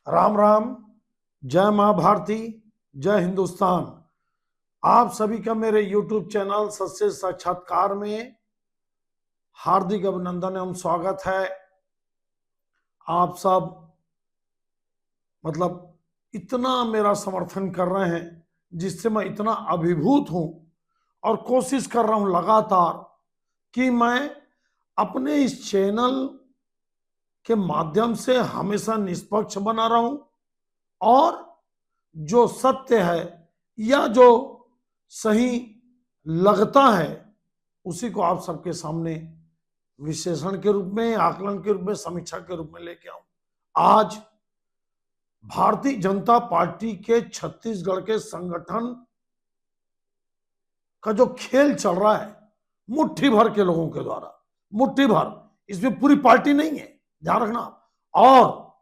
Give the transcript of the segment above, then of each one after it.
राम राम। जय माँ भारती, जय हिंदुस्तान। आप सभी का मेरे YouTube चैनल सत्य साक्षात्कार में हार्दिक अभिनंदन एवं स्वागत है। आप सब इतना मेरा समर्थन कर रहे हैं जिससे मैं इतना अभिभूत हूं और कोशिश कर रहा हूं लगातार कि मैं अपने इस चैनल के माध्यम से हमेशा निष्पक्ष बना रहूं और जो सत्य है या जो सही लगता है उसी को आप सबके सामने विश्लेषण के रूप में, आकलन के रूप में, समीक्षा के रूप में लेके आऊं। आज भारतीय जनता पार्टी के छत्तीसगढ़ के संगठन का जो खेल चल रहा है मुट्ठी भर के लोगों के द्वारा, मुट्ठी भर, इसमें पूरी पार्टी नहीं है, ध्यान रखना। और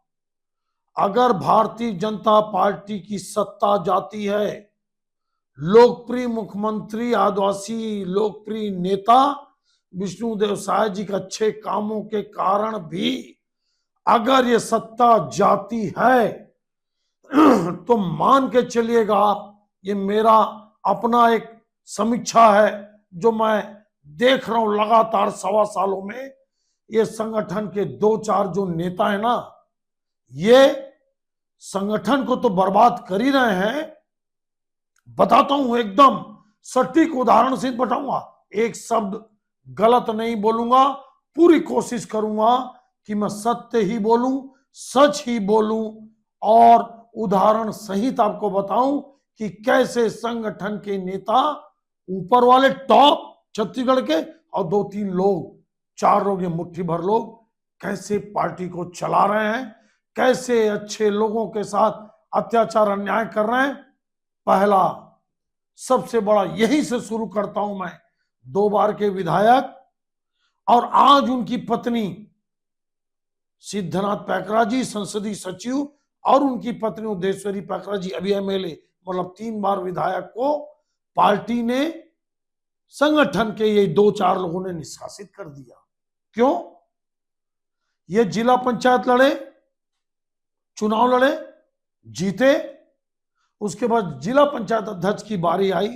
अगर भारतीय जनता पार्टी की सत्ता जाती है, लोकप्रिय मुख्यमंत्री, आदिवासी लोकप्रिय नेता विष्णुदेव साय जी के अच्छे कामों के कारण भी अगर ये सत्ता जाती है तो मान के चलिएगा आप, ये मेरा अपना एक समीक्षा है जो मैं देख रहा हूं लगातार 1.25 सालों में। ये संगठन के 2-4 जो नेता है ना, ये संगठन को तो बर्बाद कर ही रहे हैं। बताता हूं, एकदम सटीक उदाहरण से बताऊंगा, एक शब्द गलत नहीं बोलूंगा, पूरी कोशिश करूंगा कि मैं सत्य ही बोलूं, सच ही बोलूं और उदाहरण सहित आपको बताऊं कि कैसे संगठन के नेता, ऊपर वाले टॉप छत्तीसगढ़ के, और 2-3 लोग, 4 लोग, ये मुट्ठी भर लोग कैसे पार्टी को चला रहे हैं, कैसे अच्छे लोगों के साथ अत्याचार अन्याय कर रहे हैं। पहला सबसे बड़ा यहीं से शुरू करता हूं मैं। 2 बार के विधायक और आज उनकी पत्नी सिद्धनाथ पैकरा जी संसदीय सचिव और उनकी पत्नी उदेश्वरी पैकरा जी अभी एमएलए, 3 बार विधायक को पार्टी ने, संगठन के ये 2-4 लोगों ने निष्कासित कर दिया। क्यों? ये जिला पंचायत लड़े, चुनाव लड़े, जीते, उसके बाद जिला पंचायत अध्यक्ष की बारी आई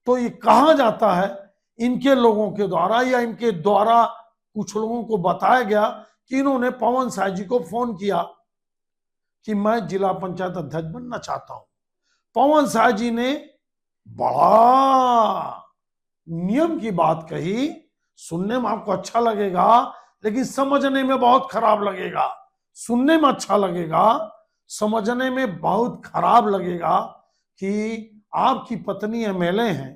तो ये कहा जाता है इनके लोगों के द्वारा या इनके द्वारा कुछ लोगों को बताया गया कि इन्होंने पवन साय जी को फोन किया कि मैं जिला पंचायत अध्यक्ष बनना चाहता हूं। पवन साय जी ने बड़ा नियम की बात कही, सुनने में आपको अच्छा लगेगा लेकिन समझने में बहुत खराब लगेगा। सुनने में अच्छा लगेगा, समझने में बहुत खराब लगेगा कि आपकी पत्नी एमएलए हैं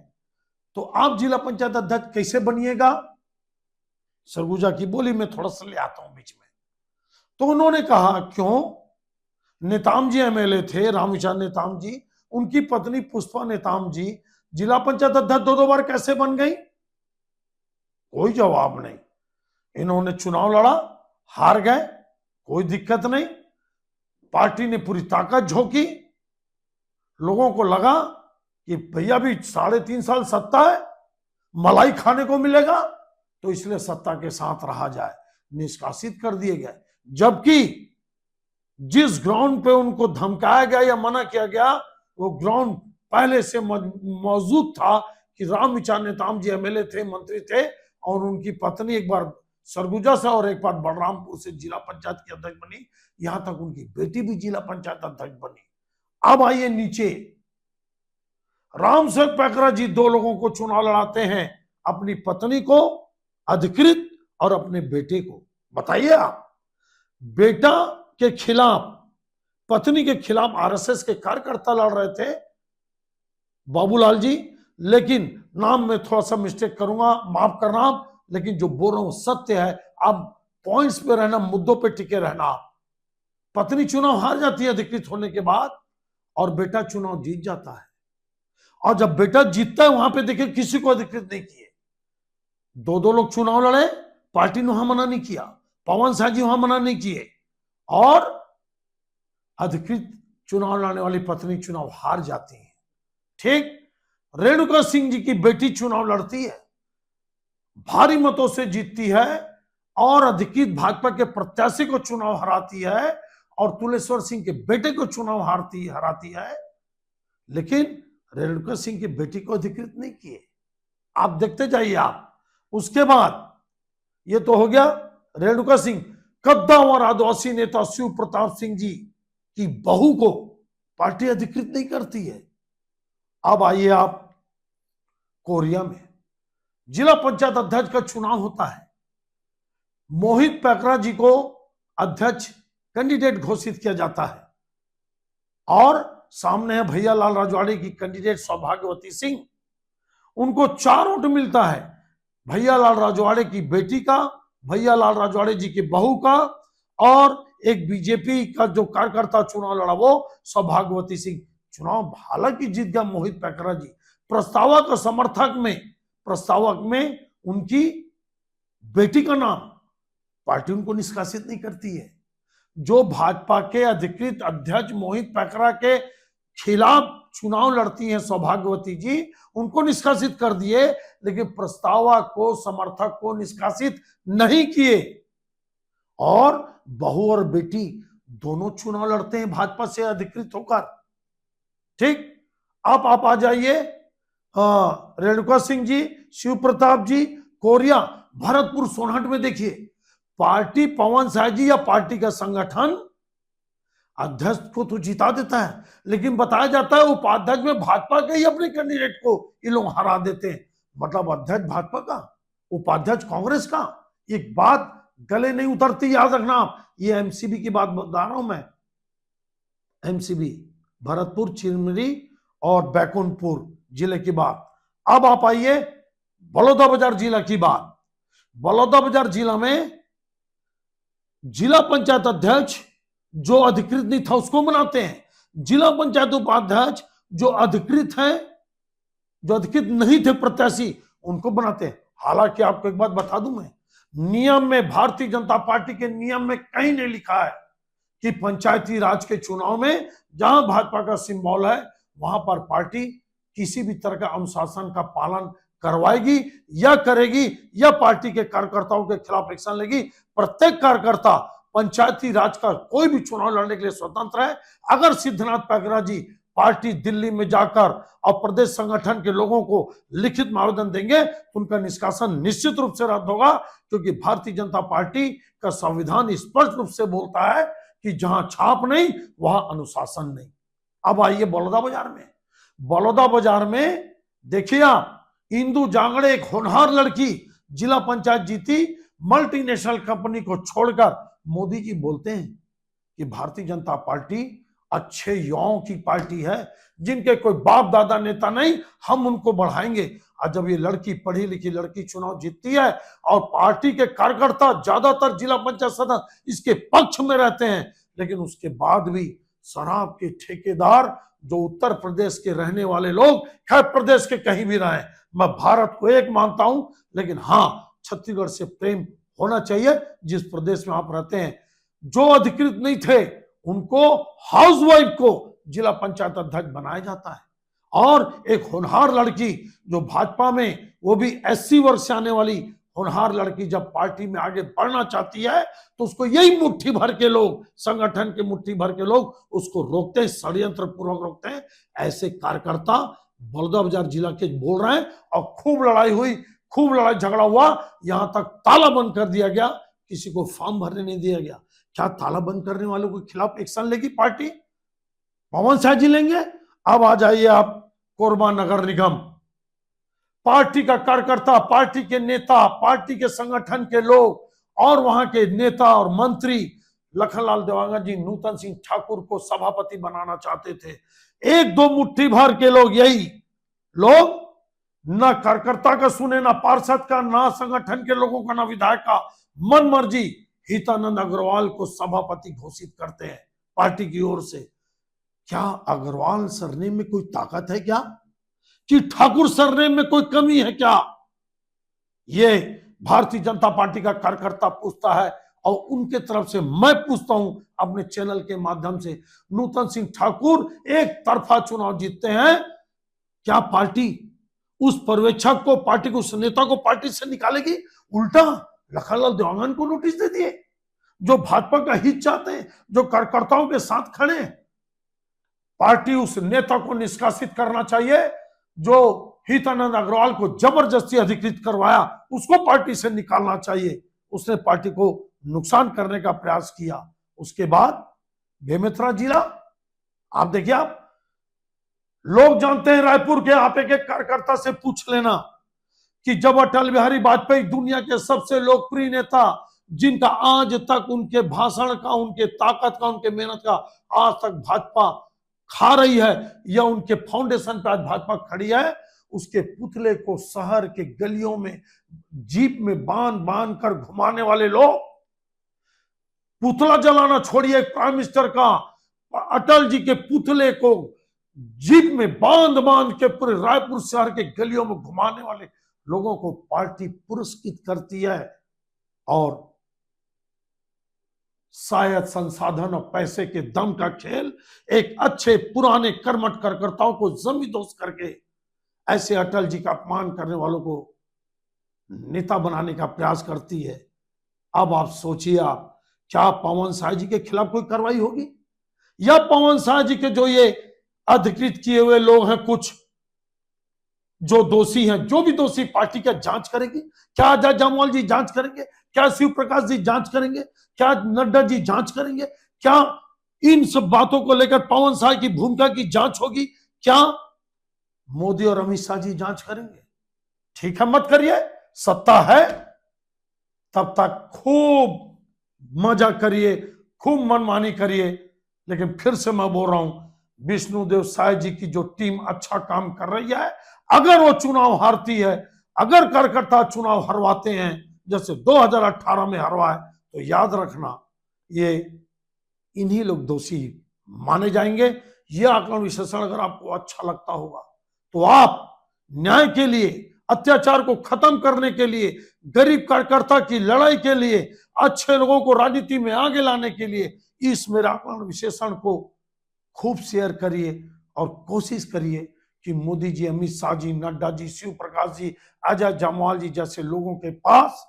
तो आप जिला पंचायत अध्यक्ष कैसे बनिएगा। सरगुजा की बोली में थोड़ा सा ले आता हूं बीच में। तो उन्होंने कहा क्यों, नेताम जी एमएलए थे, रामविचार नेताम जी, उनकी पत्नी पुष्पा नेताम जी जिला पंचायत अध्यक्ष 2 बार कैसे बन गई? कोई जवाब नहीं। इन्होंने चुनाव लड़ा, हार गए, कोई दिक्कत नहीं। पार्टी ने पूरी ताकत झोंकी, लोगों को लगा कि भैया भी 3.5 साल सत्ता है, मलाई खाने को मिलेगा, तो इसलिए सत्ता के साथ रहा जाए, निष्कासित कर दिए गए। जबकि जिस ग्राउंड पे उनको धमकाया गया या मना किया गया वो ग्राउंड पहले से मौजूद था कि रामविचार नेताम जी एमएलए थे, मंत्री थे और उनकी पत्नी एक बार सरगुजा से और एक बार बलरामपुर से जिला पंचायत की अध्यक्ष बनी, यहां तक उनकी बेटी भी जिला पंचायत अध्यक्ष बनी। अब आइए नीचे, रामसेवक पैकरा जी 2 लोगों को चुनाव लड़ाते हैं, अपनी पत्नी को अधिकृत और अपने बेटे को। बताइए आप, बेटा के खिलाफ, पत्नी के खिलाफ आरएसएस के कार्यकर्ता लड़ रहे थे, बाबूलाल जी, लेकिन नाम में थोड़ा सा मिस्टेक करूंगा, माफ करना आप, लेकिन जो बोल रहा हूं सत्य है। आप पॉइंट्स पे रहना, मुद्दों पे टिके रहना। पत्नी चुनाव हार जाती है अधिकृत होने के बाद और बेटा चुनाव जीत जाता है। और जब बेटा जीतता है वहां पे देखिए किसी को अधिकृत नहीं किए। 2 लोग चुनाव लड़े, पार्टी ने वहां मना नहीं किया, पवन साय जी वहां मना नहीं किए और अधिकृत चुनाव लड़ने वाली पत्नी चुनाव हार जाती है। ठीक रेणुका सिंह जी की बेटी चुनाव लड़ती है, भारी मतों से जीतती है और अधिकृत भाजपा के प्रत्याशी को चुनाव हराती है और तुलेश्वर सिंह के बेटे को चुनाव हराती है, लेकिन रेणुका सिंह की बेटी को अधिकृत नहीं किए। आप देखते जाइए आप। उसके बाद ये तो हो गया रेणुका सिंह। कद्दावर और आदिवासी नेता शिव प्रताप सिंह जी की बहू को पार्टी अधिकृत नहीं करती है। अब आइए आप कोरिया में जिला पंचायत अध्यक्ष का चुनाव होता है। मोहित पैकरा जी को अध्यक्ष कैंडिडेट घोषित किया जाता है और सामने है भैया लाल राजवाड़े की कैंडिडेट सौभाग्यवती सिंह। उनको 4 वोट मिलता है, भैया लाल राजवाड़े की बेटी का, भैया लाल राजवाड़े जी की बहू का, और एक बीजेपी का जो कार्यकर्ता चुनाव लड़ा वो सौभाग्यवती सिंह। चुनाव हालांकि जीत गया मोहित पैकरा जी। प्रस्तावक में उनकी बेटी का नाम, पार्टी उनको निष्कासित नहीं करती है। जो भाजपा के अधिकृत अध्यक्ष मोहित पैकरा के खिलाफ चुनाव लड़ती हैं सौभाग्यवती जी, उनको निष्कासित कर दिए, लेकिन प्रस्तावक को, समर्थक को निष्कासित नहीं किए। और बहू और बेटी दोनों चुनाव लड़ते हैं भाजपा से अधिकृत होकर। ठीक, आप आ जाइए रेणुका सिंह जी, शिव प्रताप जी, कोरिया, भरतपुर सोनहट में देखिए, पार्टी पवन शाह जी या पार्टी का संगठन अध्यक्ष को तो जिता देता है, लेकिन बताया जाता है उपाध्यक्ष में भाजपा के ही अपने कैंडिडेट को ये लोग हरा देते हैं। मतलब अध्यक्ष भाजपा का, उपाध्यक्ष कांग्रेस का। एक बात गले नहीं उतरती, याद रखना आप। ये एमसीबी की बात बता रहा हूं मैं, एमसीबी भरतपुर, चिरमिरी और बैकुंठपुर जिले की बात। अब आप आइए बलौदाबाजार जिला की बात। बलौदाबाजार जिला में जिला पंचायत अध्यक्ष जो अधिकृत नहीं था उसको बनाते हैं, जिला पंचायत उपाध्यक्ष जो अधिकृत हैं, जो अधिकृत नहीं थे प्रत्याशी, उनको बनाते हैं। हालांकि आपको एक बात बता दूं मैं, नियम में, भारतीय जनता पार्टी के नियम में कहीं नहीं लिखा है कि पंचायती राज के चुनाव में जहां भाजपा का सिंबल है वहां पर पार्टी किसी भी तरह का अनुशासन का पालन करवाएगी या करेगी या पार्टी के कार्यकर्ताओं के खिलाफ एक्शन लेगी। प्रत्येक कार्यकर्ता पंचायती राज का कोई भी चुनाव लड़ने के लिए स्वतंत्र है। अगर सिद्धनाथ पैकरा जी पार्टी दिल्ली में जाकर और प्रदेश संगठन के लोगों को लिखित आवेदन देंगे तो उनका निष्कासन निश्चित रूप से रद्द होगा, क्योंकि भारतीय जनता पार्टी का संविधान स्पष्ट रूप से बोलता है कि जहां छाप नहीं वहां अनुशासन नहीं। अब आइए बलौदाबाजार में। बलौदाबाजार में देखिए आप, इंदु जांगड़े एक होनहार लड़की जिला पंचायत जीती। मल्टीनेशनल कंपनी को छोड़कर मोदी जी बोलते हैं कि भारतीय जनता पार्टी अच्छे युवाओं की पार्टी है, जिनके कोई बाप दादा नेता नहीं, हम उनको बढ़ाएंगे। और जब ये लड़की, पढ़ी लिखी लड़की चुनाव जीतती है और पार्टी के कार्यकर्ता ज्यादातर जिला पंचायत सदस्य इसके पक्ष में रहते हैं, लेकिन उसके बाद भी शराब के ठेकेदार जो उत्तर प्रदेश के रहने वाले लोग, खैर प्रदेश के कहीं भी रहे, मैं भारत को एक मानता हूं, लेकिन हाँ छत्तीसगढ़ से प्रेम होना चाहिए जिस प्रदेश में आप रहते हैं। जो अधिकृत नहीं थे उनको, हाउसवाइफ को जिला पंचायत अध्यक्ष बनाया जाता है। और एक होनहार लड़की जो भाजपा में, वो भी एससी वर्ग से आने वाली होनहार लड़की, जब पार्टी में आगे बढ़ना चाहती है तो उसको यही मुट्ठी भर के लोग, संगठन के मुट्ठी भर के लोग उसको रोकते हैं, षड्यंत्र पूर्वक रोकते हैं। ऐसे कार्यकर्ता बलौदाबाजार जिला के बोल रहे हैं और खूब लड़ाई हुई, खूब लड़ाई झगड़ा हुआ, यहां तक ताला बंद कर दिया गया, किसी को फॉर्म भरने नहीं दिया गया। क्या ताला बंद करने वालों के खिलाफ एक्शन लेगी पार्टी? पवन शाह जी लेंगे। अब आ जाइए आप कोरबा नगर निगम। पार्टी का कार्यकर्ता, पार्टी के नेता, पार्टी के संगठन के लोग और वहां के नेता और मंत्री लखनलाल देवांगन जी नूतन सिंह ठाकुर को सभापति बनाना चाहते थे। एक दो मुट्ठी भर के लोग, यही लोग ना कार्यकर्ता का सुने, ना पार्षद का, ना संगठन के लोगों का, ना विधायक का, मन मर्जी हितानंद अग्रवाल को सभापति घोषित करते हैं पार्टी की ओर से। क्या अग्रवाल सरनेम में कोई ताकत है क्या? कि ठाकुर सरनेम में कोई कमी है क्या? ये भारतीय जनता पार्टी का कार्यकर्ता पूछता है और उनके तरफ से मैं पूछता हूं अपने चैनल के माध्यम से। नूतन सिंह ठाकुर एक तरफा चुनाव जीतते हैं, क्या पार्टी उस पर्यवेक्षक को, पार्टी को, उस नेता को पार्टी से निकालेगी? उल्टा लखनलाल देवांगन को नोटिस दे दिए। जो भाजपा का हित चाहते हैं, जो कार्यकर्ताओं के साथ खड़े हैं। पार्टी उस नेता को निष्कासित करना चाहिए जो हितानंद अग्रवाल को जबरदस्ती अधिकृत करवाया, उसको पार्टी से निकालना चाहिए। उसने पार्टी को नुकसान करने का प्रयास किया। उसके बाद बेमेतरा जिला, आप देखिए, आप लोग जानते हैं, रायपुर के आप एक कार्यकर्ता से पूछ लेना कि जब अटल बिहारी वाजपेयी दुनिया के सबसे लोकप्रिय नेता, जिनका आज तक उनके भाषण का, उनके ताकत का, उनके मेहनत का आज तक भाजपा खा रही है, या उनके फाउंडेशन पर आज भाजपा खड़ी है, उसके पुतले को शहर के गलियों में जीप में बांध कर घुमाने वाले लोग, पुतला जलाना छोड़िए प्राइम मिनिस्टर का, अटल जी के पुतले को जीप में बांध के पूरे रायपुर शहर के गलियों में घुमाने वाले लोगों को पार्टी पुरस्कृत करती है। और शायद संसाधन और पैसे के दम का खेल एक अच्छे पुराने कर्मठ कार्यकर्ताओं को जमींदोज करके ऐसे अटल जी का अपमान करने वालों को नेता बनाने का प्रयास करती है। अब आप सोचिए, आप क्या पवन साय जी के खिलाफ कोई कार्रवाई होगी, या पवन साय जी के जो ये अधिकृत किए हुए लोग हैं, कुछ जो दोषी हैं, जो भी दोषी, पार्टी का जांच करेगी? क्या अजय जामवाल जी जांच करेंगे? क्या शिव प्रकाश जी जांच करेंगे? क्या नड्डा जी जांच करेंगे? क्या इन सब बातों को लेकर पवन साय की भूमिका की जांच होगी? क्या मोदी और अमित शाह जी जांच करेंगे? ठीक है, मत करिए। सत्ता है तब तक खूब मजा करिए, खूब मनमानी करिए, लेकिन फिर से मैं बोल रहा हूं, विष्णुदेव साय जी की जो टीम अच्छा काम कर रही है, अगर वो चुनाव हारती है, अगर कार्यकर्ता चुनाव हरवाते हैं जैसे 2018 में हरवाए, तो याद रखना ये इन्हीं लोग दोषी माने जाएंगे। ये आकलन विश्लेषण अगर आपको अच्छा लगता होगा तो आप न्याय के लिए, अत्याचार को खत्म करने के लिए, गरीब कार्यकर्ता की लड़ाई के लिए, अच्छे लोगों को राजनीति में आगे लाने के लिए इस मेरे आकलन विश्लेषण को खूब शेयर करिए और कोशिश करिए कि मोदी जी, अमित शाह जी, नड्डा जी, शिव प्रकाश जी, अजय जामवाल जी जैसे लोगों के पास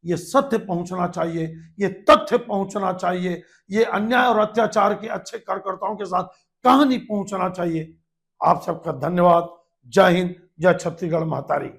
ये सत्य पहुंचना चाहिए, ये तथ्य पहुंचना चाहिए, ये अन्याय और अत्याचार के अच्छे कार्यकर्ताओं के साथ कहानी पहुंचना चाहिए। आप सबका धन्यवाद। जय हिंद, जय छत्तीसगढ़ महतारी।